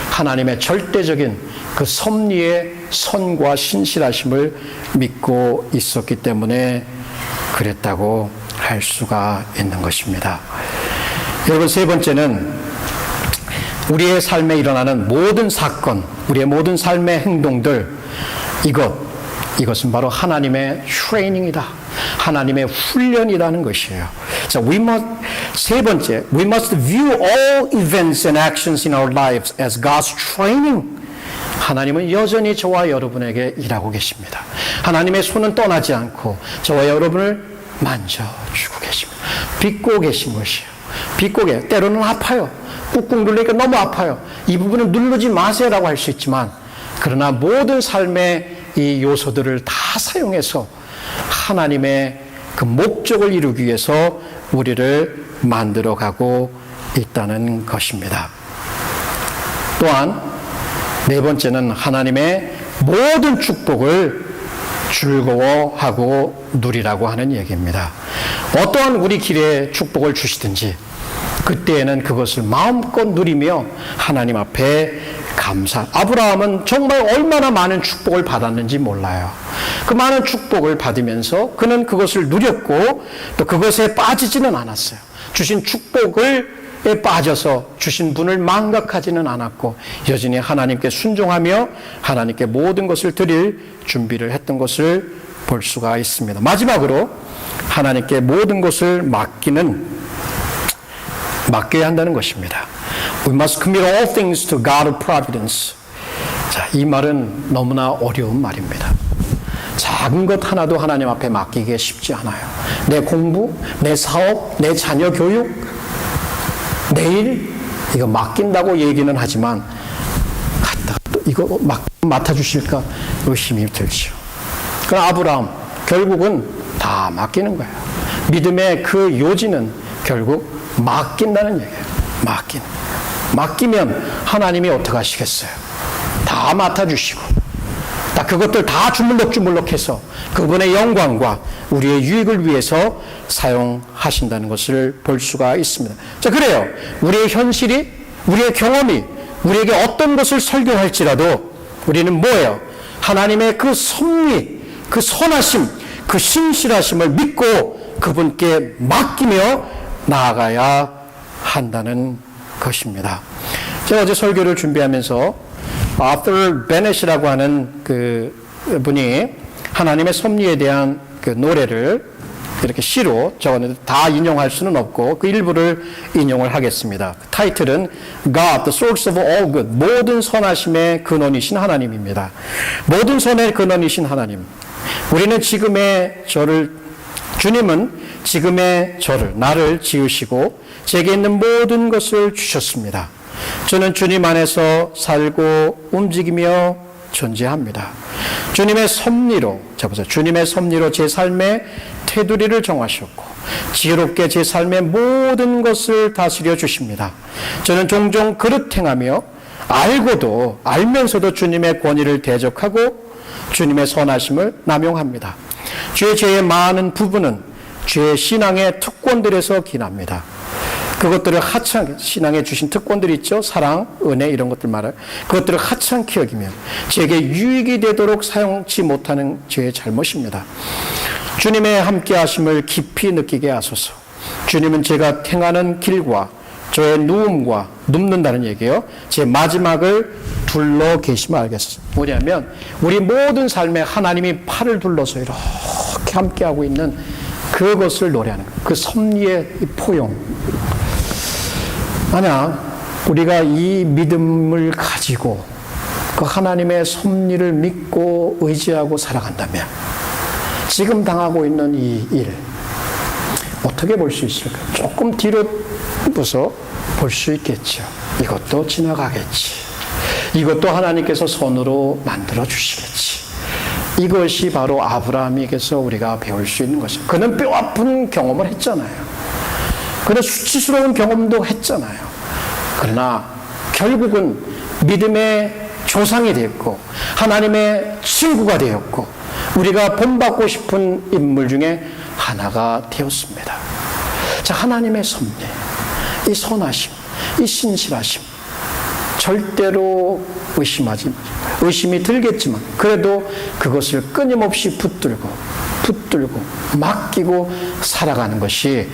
하나님의 절대적인 그 섭리의 선과 신실하심을 믿고 있었기 때문에 그랬다고 할 수가 있는 것입니다. 여러분, 세 번째는 우리의 삶에 일어나는 모든 사건, 우리의 모든 삶의 행동들, 이것은 바로 하나님의 트레이닝이다. 하나님의 훈련이라는 것이에요. 자, 세 번째, we must view all events and actions in our lives as God's training. 하나님은 여전히 저와 여러분에게 일하고 계십니다. 하나님의 손은 떠나지 않고 저와 여러분을 만져주고 계십니다. 빚고 계신 것이에요. 빚고 때로는 아파요. 꾹꾹 누르니까 너무 아파요. 이 부분은 누르지 마세요라고 할 수 있지만, 그러나 모든 삶의 이 요소들을 다 사용해서 하나님의 그 목적을 이루기 위해서 우리를 만들어가고 있다는 것입니다. 또한 네 번째는 하나님의 모든 축복을 즐거워하고 누리라고 하는 얘기입니다. 어떠한 우리 길에 축복을 주시든지 그때에는 그것을 마음껏 누리며 하나님 앞에 감사. 아브라함은 정말 얼마나 많은 축복을 받았는지 몰라요. 그 많은 축복을 받으면서 그는 그것을 누렸고 또 그것에 빠지지는 않았어요. 주신 축복을 빠져서 주신 분을 망각하지는 않았고 여전히 하나님께 순종하며 하나님께 모든 것을 드릴 준비를 했던 것을 볼 수가 있습니다. 마지막으로 하나님께 모든 것을 맡겨야 한다는 것입니다. We must commit all things to God of providence. 자, 이 말은 너무나 어려운 말입니다. 작은 것 하나도 하나님 앞에 맡기기 쉽지 않아요. 내 공부, 내 사업, 내 자녀 교육, 내일 이거 맡긴다고 얘기는 하지만 갔다가 또 이거 맡아주실까 의심이 들죠. 그럼 아브라함 결국은 다 맡기는 거예요. 믿음의 그 요지는 결국 맡긴다는 얘기예요. 맡기면 하나님이 어떻게 하시겠어요? 다 맡아주시고 그것들 다 주물럭주물럭해서 그분의 영광과 우리의 유익을 위해서 사용하신다는 것을 볼 수가 있습니다. 자, 그래요. 우리의 현실이, 우리의 경험이 우리에게 어떤 것을 설교할지라도 우리는 뭐예요? 하나님의 그 섭리, 그 선하심, 그 신실하심을 믿고 그분께 맡기며 나아가야 한다는 것입니다. 제가 어제 설교를 준비하면서 아터 베넷이라고 하는 그 분이 하나님의 섭리에 대한 그 노래를 이렇게 시로 적었는데 다 인용할 수는 없고 그 일부를 인용을 하겠습니다. 타이틀은 God, the source of all good. 모든 선하심의 근원이신 하나님입니다. 모든 선의 근원이신 하나님. 우리는 주님은 지금의 저를, 나를 지으시고 제게 있는 모든 것을 주셨습니다. 저는 주님 안에서 살고 움직이며 존재합니다. 주님의 섭리로 제 삶의 테두리를 정하셨고 지혜롭게 제 삶의 모든 것을 다스려 주십니다. 저는 종종 그릇 행하며 알면서도 주님의 권위를 대적하고 주님의 선하심을 남용합니다. 주의 죄의 많은 부분은 주의 신앙의 특권들에서 기납니다. 그것들을 신앙에 주신 특권들이 있죠. 사랑, 은혜 이런 것들 말을. 그것들을 하찮게 여기며 제게 유익이 되도록 사용치 못하는 제 잘못입니다. 주님의 함께 하심을 깊이 느끼게 하소서. 주님은 제가 행하는 길과 저의 누움과 눕는다는 얘기예요. 제 마지막을 둘러 계시면 알겠어요. 뭐냐면 우리 모든 삶에 하나님이 팔을 둘러서 이렇게 함께하고 있는 그것을 노래하는 거예요. 그 섭리의 포용. 만약 우리가 이 믿음을 가지고 그 하나님의 섭리를 믿고 의지하고 살아간다면 지금 당하고 있는 이 일 어떻게 볼 수 있을까? 조금 뒤로 부서 볼 수 있겠죠. 이것도 지나가겠지. 이것도 하나님께서 손으로 만들어 주시겠지. 이것이 바로 아브라함에게서 우리가 배울 수 있는 것이죠. 그는 뼈아픈 경험을 했잖아요. 그는 수치스러운 경험도 했잖아요. 그러나 결국은 믿음의 조상이 되었고 하나님의 친구가 되었고 우리가 본받고 싶은 인물 중에 하나가 되었습니다. 자, 하나님의 섭리, 이 선하심, 이 신실하심 절대로 의심이 들겠지만 그래도 그것을 끊임없이 붙들고 맡기고 살아가는 것이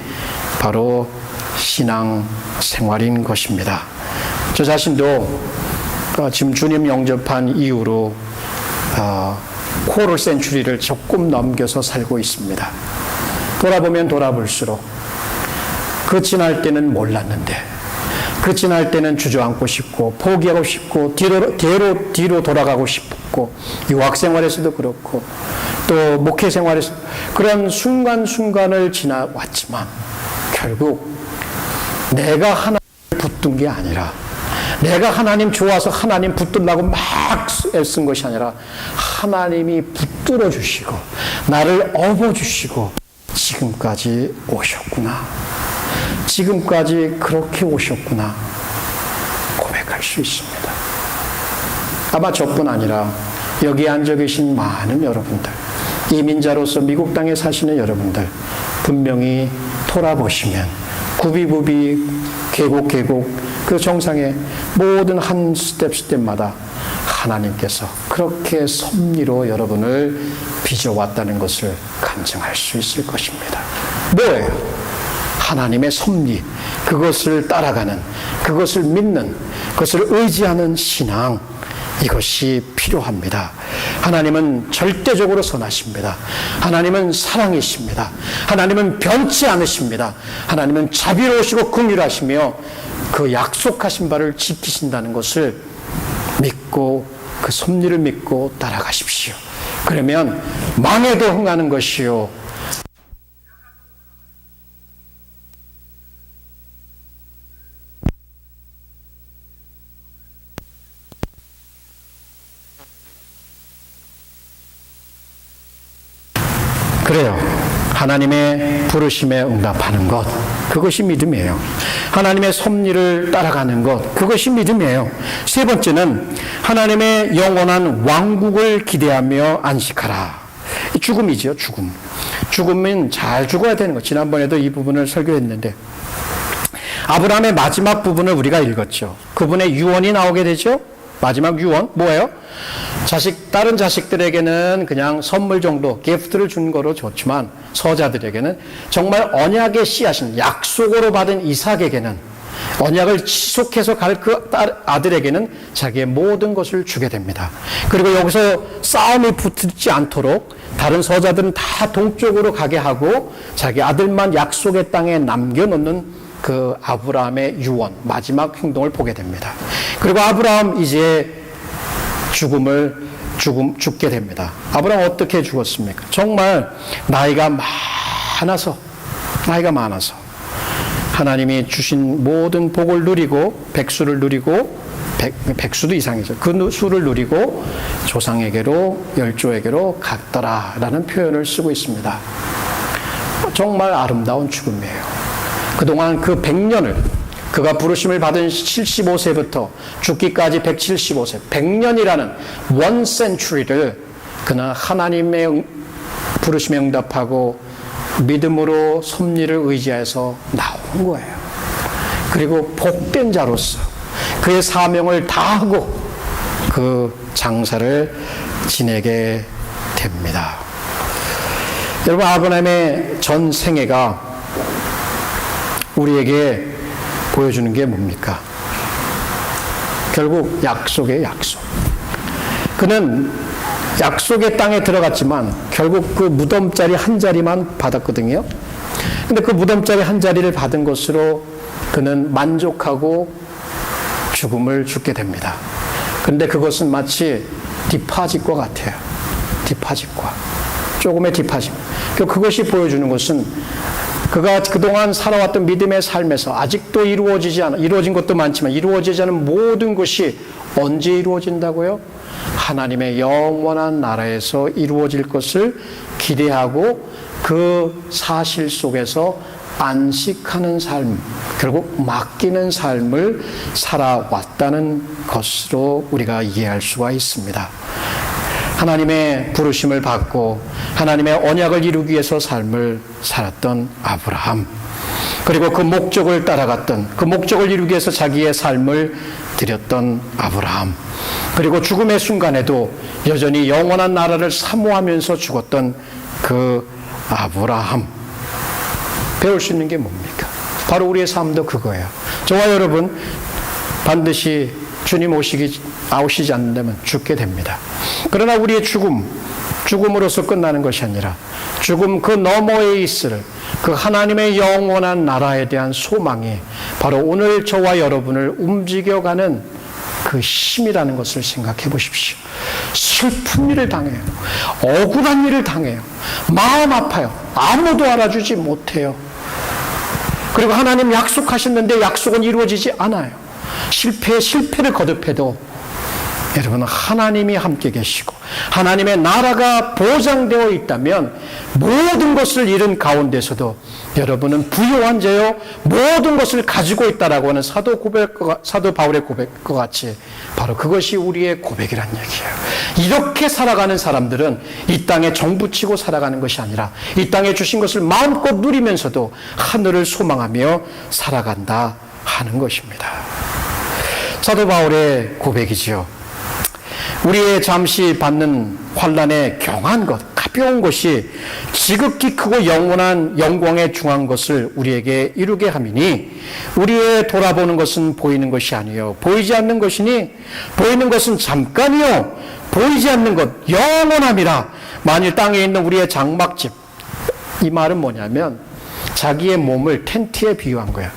바로 신앙 생활인 것입니다. 저 자신도 지금 주님 영접한 이후로 쿼터 센츄리를 조금 넘겨서 살고 있습니다. 돌아보면 돌아볼수록 그 지날 때는 몰랐는데 그 지날 때는 주저앉고 싶고 포기하고 싶고 뒤로 돌아가고 싶고 유학생활에서도 그렇고 또 목회생활에서 그런 순간순간을 지나왔지만 결국 내가 하나님을 붙든 게 아니라 내가 하나님 좋아서 하나님 붙들라고 막 애쓴 것이 아니라 하나님이 붙들어 주시고 나를 업어 주시고 지금까지 오셨구나. 지금까지 그렇게 오셨구나. 고백할 수 있습니다. 아마 저뿐 아니라 여기 앉아 계신 많은 여러분들, 이민자로서 미국 땅에 사시는 여러분들 분명히 돌아보시면 구비구비 계곡 그 정상의 모든 한 스텝마다 하나님께서 그렇게 섭리로 여러분을 빚어왔다는 것을 감증할 수 있을 것입니다. 뭐예요? 하나님의 섭리, 그것을 따라가는, 그것을 믿는, 그것을 의지하는 신앙, 이것이 필요합니다. 하나님은 절대적으로 선하십니다. 하나님은 사랑이십니다. 하나님은 변치 않으십니다. 하나님은 자비로우시고 긍휼하시며 그 약속하신 바를 지키신다는 것을 믿고 그 섭리를 믿고 따라가십시오. 그러면 망해도 흥하는 것이요. 그래요. 하나님의 부르심에 응답하는 것, 그것이 믿음이에요. 하나님의 섭리를 따라가는 것, 그것이 믿음이에요. 세 번째는 하나님의 영원한 왕국을 기대하며 안식하라. 죽음이죠, 죽음. 죽음은 잘 죽어야 되는 것. 지난번에도 이 부분을 설교했는데, 아브라함의 마지막 부분을 우리가 읽었죠. 그분의 유언이 나오게 되죠. 마지막 유언 뭐예요? 다른 자식들에게는 그냥 선물 정도, 기프트를 준 거로 좋지만 서자들에게는 정말 언약의 씨앗인 약속으로 받은 이삭에게는, 언약을 지속해서 갈 그 아들에게는 자기의 모든 것을 주게 됩니다. 그리고 여기서 싸움이 붙지 않도록 다른 서자들은 다 동쪽으로 가게 하고 자기 아들만 약속의 땅에 남겨놓는 그 아브라함의 유언, 마지막 행동을 보게 됩니다. 그리고 아브라함 이제 죽게 됩니다. 아브라함 어떻게 죽었습니까? 정말 나이가 많아서 하나님이 주신 모든 복을 누리고 백수를 누리고, 백수도 이상이죠. 그 수를 누리고 조상에게로, 열조에게로 갔더라라는 표현을 쓰고 있습니다. 정말 아름다운 죽음이에요. 그동안 그 100년을, 그가 부르심을 받은 75세부터 죽기까지 175세, 100년이라는 one century를 그는 하나님의 부르심에 응답하고 믿음으로 섭리를 의지해서 나온 거예요. 그리고 복된 자로서 그의 사명을 다하고 그 장사를 지내게 됩니다. 여러분, 아브라함의 전 생애가 우리에게 보여주는 게 뭡니까? 결국 약속의 약속. 그는 약속의 땅에 들어갔지만 결국 그 무덤자리 한 자리만 받았거든요. 근데 그 무덤자리 한 자리를 받은 것으로 그는 만족하고 죽음을 죽게 됩니다. 그런데 그것은 마치 디파짓과 같아요. 디파짓과. 조금의 디파짓. 그것이 보여주는 것은 그가 그동안 살아왔던 믿음의 삶에서 아직도 이루어진 것도 많지만 이루어지지 않은 모든 것이 언제 이루어진다고요? 하나님의 영원한 나라에서 이루어질 것을 기대하고 그 사실 속에서 안식하는 삶, 결국 맡기는 삶을 살아왔다는 것으로 우리가 이해할 수가 있습니다. 하나님의 부르심을 받고 하나님의 언약을 이루기 위해서 삶을 살았던 아브라함, 그리고 그 목적을 따라갔던, 그 목적을 이루기 위해서 자기의 삶을 드렸던 아브라함, 그리고 죽음의 순간에도 여전히 영원한 나라를 사모하면서 죽었던 그 아브라함. 배울 수 있는 게 뭡니까? 바로 우리의 삶도 그거예요. 저와 여러분 반드시 주님 오시지 않는다면 죽게 됩니다. 그러나 우리의 죽음으로서 끝나는 것이 아니라 죽음 그 너머에 있을 그 하나님의 영원한 나라에 대한 소망이 바로 오늘 저와 여러분을 움직여가는 그 힘이라는 것을 생각해 보십시오. 슬픈 일을 당해요. 억울한 일을 당해요. 마음 아파요. 아무도 알아주지 못해요. 그리고 하나님 약속하셨는데 약속은 이루어지지 않아요. 실패를 거듭해도 여러분, 하나님이 함께 계시고 하나님의 나라가 보장되어 있다면 모든 것을 잃은 가운데서도 여러분은 부유한 자요 모든 것을 가지고 있다라고 하는 사도 바울의 고백과 같이 바로 그것이 우리의 고백이란 얘기예요. 이렇게 살아가는 사람들은 이 땅에 정부치고 살아가는 것이 아니라 이 땅에 주신 것을 마음껏 누리면서도 하늘을 소망하며 살아간다 하는 것입니다. 사도 바울의 고백이지요. 우리의 잠시 받는 환난에 경한 것, 가벼운 것이 지극히 크고 영원한 영광에 중한 것을 우리에게 이루게 함이니 우리의 돌아보는 것은 보이는 것이 아니요 보이지 않는 것이니 보이는 것은 잠깐이요 보이지 않는 것 영원함이라. 만일 땅에 있는 우리의 장막집, 이 말은 뭐냐면 자기의 몸을 텐트에 비유한 거야.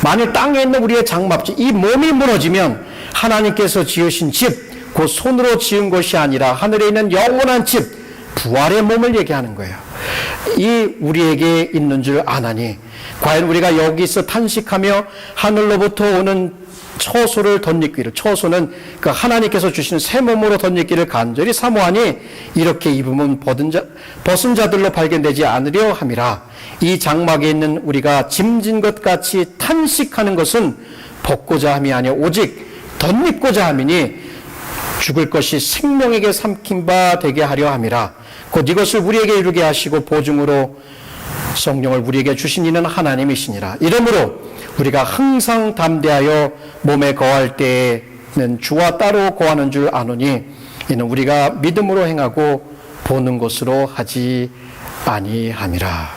만일 땅에 있는 우리의 장막집, 이 몸이 무너지면 하나님께서 지으신 집, 그 손으로 지은 것이 아니라 하늘에 있는 영원한 집, 부활의 몸을 얘기하는 거예요. 이 우리에게 있는 줄 아나니 과연 우리가 여기서 탄식하며 하늘로부터 오는 처소를 덧입기를, 처소는 그 하나님께서 주시는 새 몸으로 덧입기를 간절히 사모하니 이렇게 입으면 벗은 자들로 발견되지 않으려 함이라. 이 장막에 있는 우리가 짐진 것 같이 탄식하는 것은 벗고자 함이 아니요 오직 덧입고자 함이니 죽을 것이 생명에게 삼킨 바 되게 하려 함이라. 곧 이것을 우리에게 이루게 하시고 보증으로 성령을 우리에게 주신 이는 하나님이시니라. 이러므로 우리가 항상 담대하여 몸에 거할 때에는 주와 따로 거하는 줄 아노니 이는 우리가 믿음으로 행하고 보는 것으로 하지 아니함이라.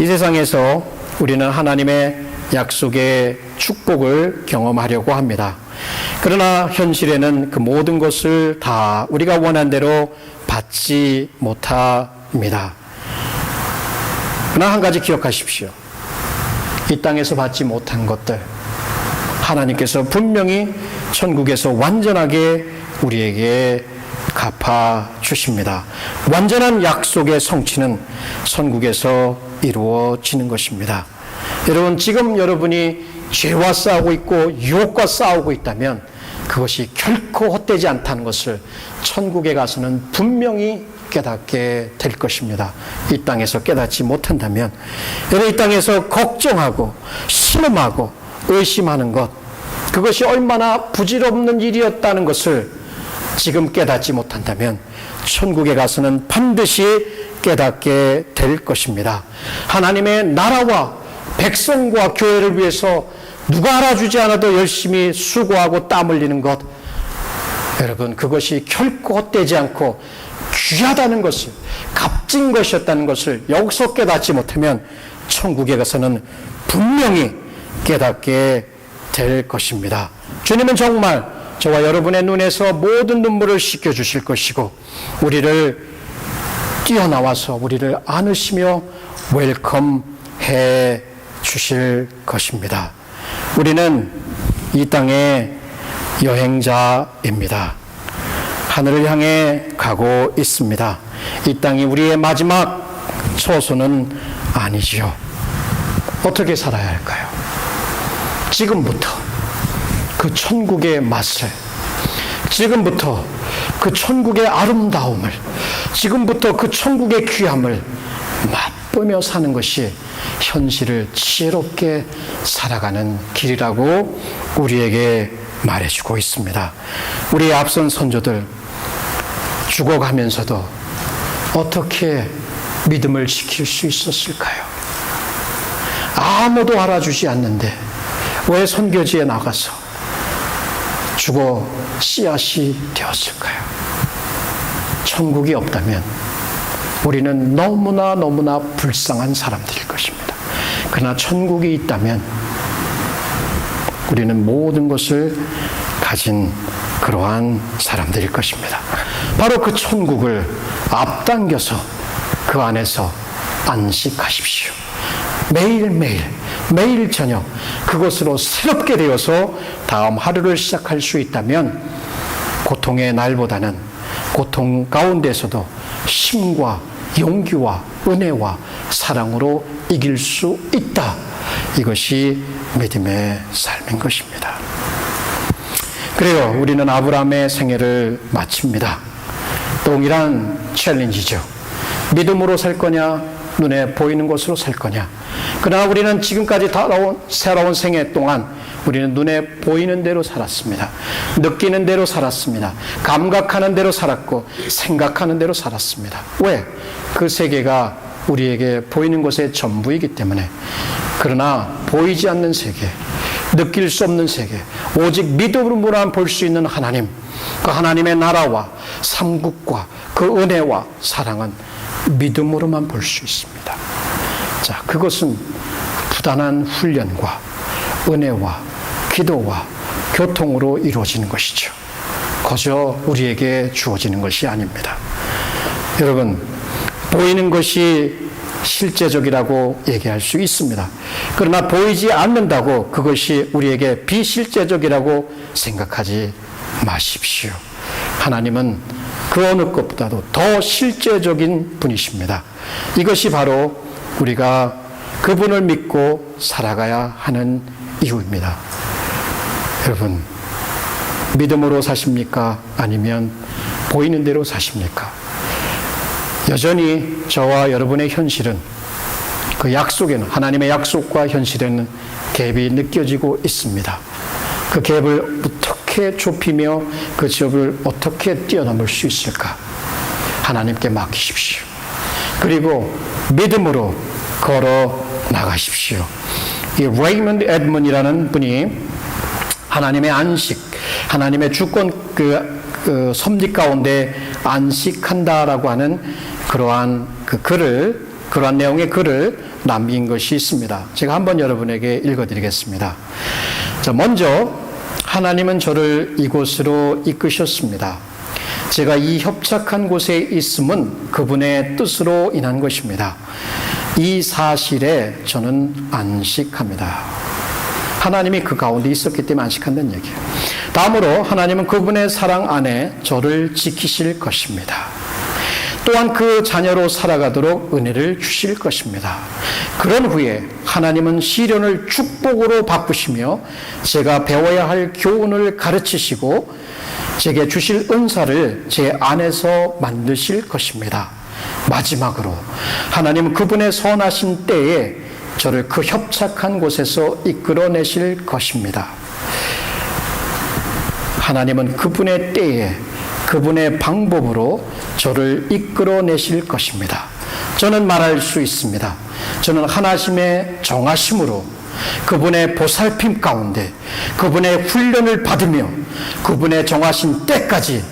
이 세상에서 우리는 하나님의 약속의 축복을 경험하려고 합니다. 그러나 현실에는 그 모든 것을 다 우리가 원한 대로 받지 못합니다. 그러나 한 가지 기억하십시오. 이 땅에서 받지 못한 것들 하나님께서 분명히 천국에서 완전하게 우리에게 갚아주십니다. 완전한 약속의 성취는 천국에서 이루어지는 것입니다. 여러분, 지금 여러분이 죄와 싸우고 있고 유혹과 싸우고 있다면 그것이 결코 헛되지 않다는 것을 천국에 가서는 분명히 깨닫게 될 것입니다. 이 땅에서 깨닫지 못한다면 여러분, 이 땅에서 걱정하고 신음하고 의심하는 것, 그것이 얼마나 부질없는 일이었다는 것을 지금 깨닫지 못한다면 천국에 가서는 반드시 깨닫게 될 것입니다. 하나님의 나라와 백성과 교회를 위해서 누가 알아주지 않아도 열심히 수고하고 땀 흘리는 것, 여러분, 그것이 결코 헛되지 않고 귀하다는 것을, 값진 것이었다는 것을 여기서 깨닫지 못하면 천국에 가서는 분명히 깨닫게 될 것입니다. 주님은 정말 저와 여러분의 눈에서 모든 눈물을 씻겨주실 것이고 우리를 뛰어나와서 우리를 안으시며 웰컴해 주실 것입니다. 우리는 이 땅의 여행자입니다. 하늘을 향해 가고 있습니다. 이 땅이 우리의 마지막 처소는 아니지요. 어떻게 살아야 할까요? 지금부터 그 천국의 맛을, 지금부터 그 천국의 아름다움을, 지금부터 그 천국의 귀함을 맛보며 사는 것이 현실을 지혜롭게 살아가는 길이라고 우리에게 말해주고 있습니다. 우리의 앞선 선조들 죽어가면서도 어떻게 믿음을 지킬 수 있었을까요? 아무도 알아주지 않는데 왜 선교지에 나가서 죽어 씨앗이 되었을까요? 천국이 없다면 우리는 너무나 불쌍한 사람들일 것입니다. 그러나 천국이 있다면 우리는 모든 것을 가진 그러한 사람들일 것입니다. 바로 그 천국을 앞당겨서 그 안에서 안식하십시오. 매일 저녁 그것으로 새롭게 되어서 다음 하루를 시작할 수 있다면 고통의 날보다는 고통 가운데서도 힘과 용기와 은혜와 사랑으로 이길 수 있다. 이것이 믿음의 삶인 것입니다. 그래요, 우리는 아브라함의 생애를 마칩니다. 동일한 챌린지죠. 믿음으로 살 거냐, 눈에 보이는 것으로 살 거냐. 그러나 우리는 지금까지 살아온 생애 동안 우리는 눈에 보이는 대로 살았습니다. 느끼는 대로 살았습니다. 감각하는 대로 살았고 생각하는 대로 살았습니다. 왜? 그 세계가 우리에게 보이는 것의 전부이기 때문에. 그러나 보이지 않는 세계, 느낄 수 없는 세계, 오직 믿음으로만 볼 수 있는 하나님, 그 하나님의 나라와 삼국과 그 은혜와 사랑은 믿음으로만 볼 수 있습니다. 자, 그것은 부단한 훈련과 은혜와 기도와 교통으로 이루어지는 것이죠. 거저 우리에게 주어지는 것이 아닙니다. 여러분, 보이는 것이 실제적이라고 얘기할 수 있습니다. 그러나 보이지 않는다고 그것이 우리에게 비실제적이라고 생각하지 마십시오. 하나님은 그 어느 것보다도 더 실제적인 분이십니다. 이것이 바로 우리가 그분을 믿고 살아가야 하는 이유입니다. 여러분, 믿음으로 사십니까? 아니면 보이는 대로 사십니까? 여전히 저와 여러분의 현실은, 그 약속에는, 하나님의 약속과 현실에는 갭이 느껴지고 있습니다. 그 갭을 어떻게 좁히며 그 갭을 어떻게 뛰어넘을 수 있을까? 하나님께 맡기십시오. 그리고 믿음으로 걸어 나가십시오. 이 레이먼드 에드먼이라는 분이 하나님의 안식, 하나님의 주권 그 섭리 가운데 안식한다라고 하는 그러한 내용의 글을 남긴 것이 있습니다. 제가 한번 여러분에게 읽어드리겠습니다. 자, 먼저 하나님은 저를 이곳으로 이끄셨습니다. 제가 이 협착한 곳에 있음은 그분의 뜻으로 인한 것입니다. 이 사실에 저는 안식합니다. 하나님이 그 가운데 있었기 때문에 안식한다는 얘기예요. 다음으로 하나님은 그분의 사랑 안에 저를 지키실 것입니다. 또한 그 자녀로 살아가도록 은혜를 주실 것입니다. 그런 후에 하나님은 시련을 축복으로 바꾸시며 제가 배워야 할 교훈을 가르치시고 제게 주실 은사를 제 안에서 만드실 것입니다. 마지막으로 하나님은 그분의 선하신 때에 저를 그 협착한 곳에서 이끌어내실 것입니다. 하나님은 그분의 때에 그분의 방법으로 저를 이끌어내실 것입니다. 저는 말할 수 있습니다. 저는 하나님의 정하심으로 그분의 보살핌 가운데 그분의 훈련을 받으며 그분의 정하신 때까지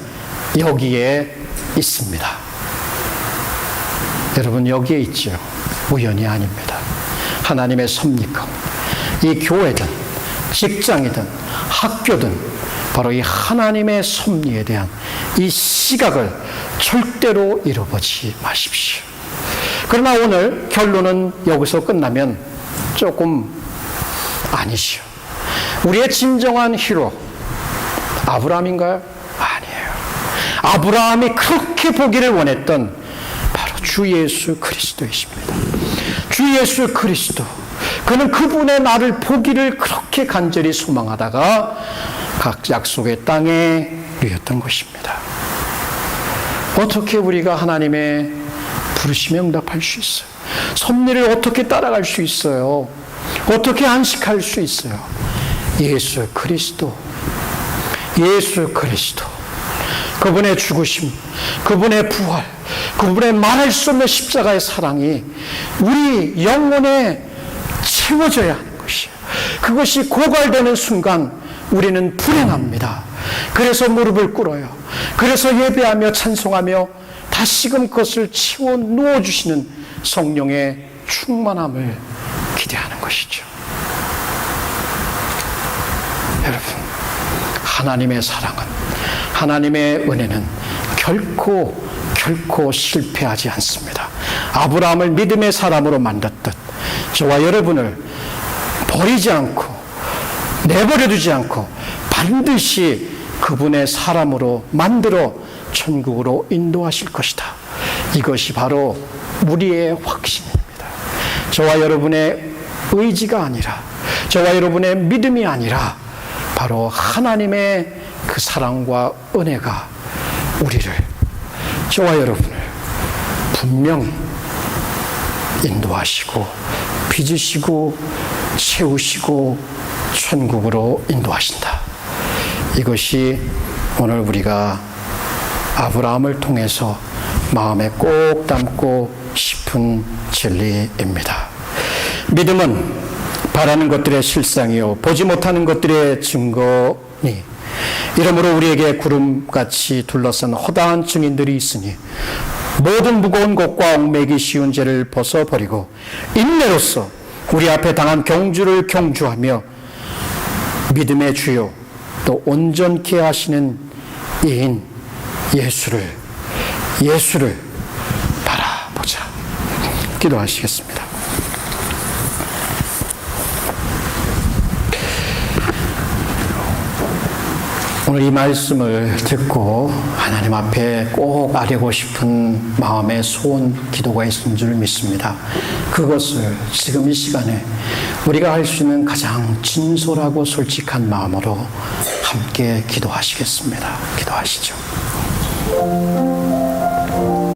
여기에 있습니다. 여러분, 여기에 있죠. 우연이 아닙니다. 하나님의 섭리 가운데 이 교회든 직장이든 학교든 바로 이 하나님의 섭리에 대한 이 시각을 절대로 잃어버리지 마십시오. 그러나 오늘 결론은 여기서 끝나면 조금 아니시오. 우리의 진정한 히로 아브라함인가요? 아니에요. 아브라함이 그렇게 보기를 원했던 바로 주 예수 그리스도이십니다. 주 예수 그리스도, 그는 그분의 나를 보기를 그렇게 간절히 소망하다가 각 약속의 땅에 누였던 것입니다. 어떻게 우리가 하나님의 부르심에 응답할 수 있어요? 섭리를 어떻게 따라갈 수 있어요? 어떻게 안식할 수 있어요? 예수 그리스도, 예수 그리스도, 그분의 죽으심, 그분의 부활, 그분의 말할 수 없는 십자가의 사랑이 우리 영혼에 채워져야 하는 것이에요. 그것이 고갈되는 순간 우리는 불행합니다. 그래서 무릎을 꿇어요. 그래서 예배하며 찬송하며 다시금 그것을 채워 누워주시는 성령의 충만함을 기대하는 것이죠. 여러분, 하나님의 사랑은, 하나님의 은혜는 결코 실패하지 않습니다. 아브라함을 믿음의 사람으로 만들었듯 저와 여러분을 버리지 않고 내버려두지 않고 반드시 그분의 사람으로 만들어 천국으로 인도하실 것이다. 이것이 바로 우리의 확신입니다. 저와 여러분의 의지가 아니라, 저와 여러분의 믿음이 아니라 바로 하나님의 그 사랑과 은혜가 우리를, 저와 여러분을 분명히 인도하시고 빚으시고 채우시고 천국으로 인도하신다. 이것이 오늘 우리가 아브라함을 통해서 마음에 꼭 담고 싶은 진리입니다. 믿음은 바라는 것들의 실상이요 보지 못하는 것들의 증거니, 이러므로 우리에게 구름같이 둘러싼 허다한 증인들이 있으니 모든 무거운 것과 얽매기 쉬운 죄를 벗어버리고 인내로서 우리 앞에 당한 경주를 경주하며 믿음의 주요 또 온전케 하시는 이인 예수를 바라보자. 기도하시겠습니다. 오늘 이 말씀을 듣고 하나님 앞에 꼭 아뢰고 싶은 마음의 소원, 기도가 있는 줄 믿습니다. 그것을 지금 이 시간에 우리가 할 수 있는 가장 진솔하고 솔직한 마음으로 함께 기도하시겠습니다. 기도하시죠.